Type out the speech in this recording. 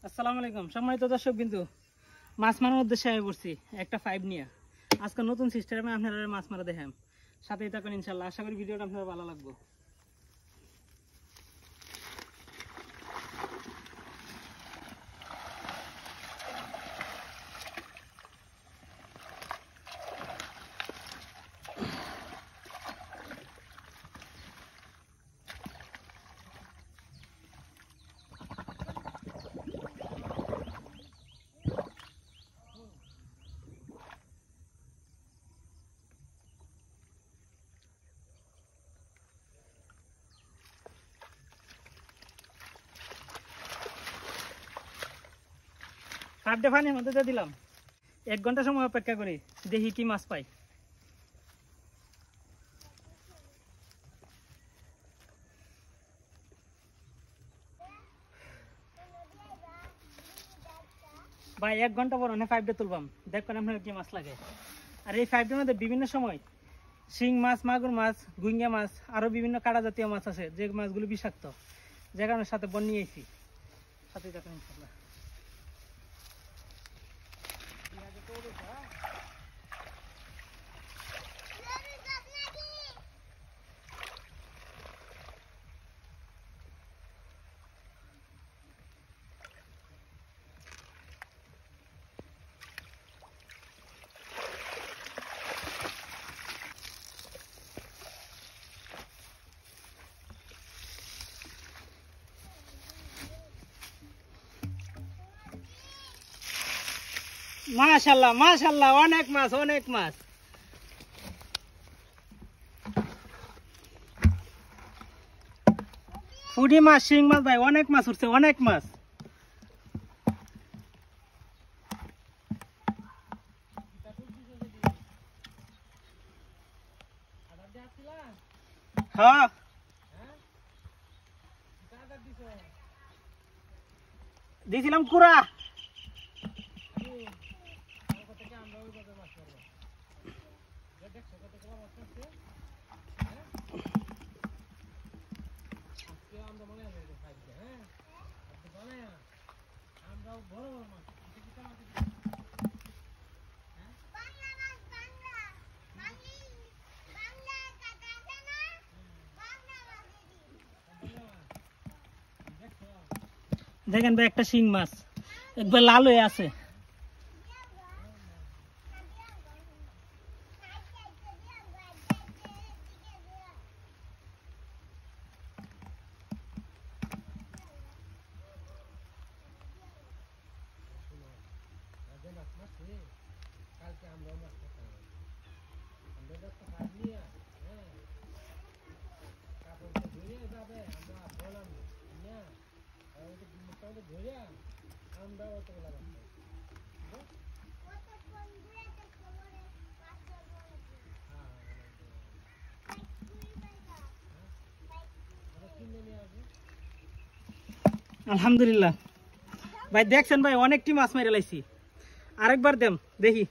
আসসালামু আলাইকুম সম্মানিত দর্শক বিন্দু, মাছ মারার উদ্দেশ্যে আমি পড়ছি একটা 5 নিয়ে। আজকে নতুন সিস্টেমে আপনারা মাছ মারা দেখাম, সাথেই থাকুন ইনশাআল্লাহ। আশা করি ভিডিওটা আপনাদের ভালো লাগবে। কাঠটা পানির মধ্যে দিয়ে দিলাম, 1 ঘন্টা সময় অপেক্ষা করি, দেখি কি মাছ পাই। ভাই 1 ঘন্টা পর 5টা তুলবাম, দেখবেন আপনার কি মাছ লাগে। আর এই 5টার মধ্যে বিভিন্ন সময় শিং মাছ, মাগুর মাছ, গুইঙ্গা মাছ, আরো বিভিন্ন কাটা জাতীয় মাছ আছে, যে মাছগুলো বিষাক্ত, যে কারণে সাথে বন নিয়েছি। সাথে দেখেন ইনশাআল্লাহ। মাশাআল্লাহ মাশাআল্লাহ, অনেক মাছ অনেক মাছ। পুঁটি মাছ, শিং মাছ, ভাই অনেক মাছ উঠছে, অনেক মাছ। হ্যাঁ দিয়েছিলাম কুড়া। দেখেন ভাই, একটা শিং মাছ একবার লাল হয়ে আছে। আলহামদুলিল্লাহ ভাই, দেখছেন ভাই, অনেকটি মাছ মেরে লাইছি। আরেকবার দেম দেখি।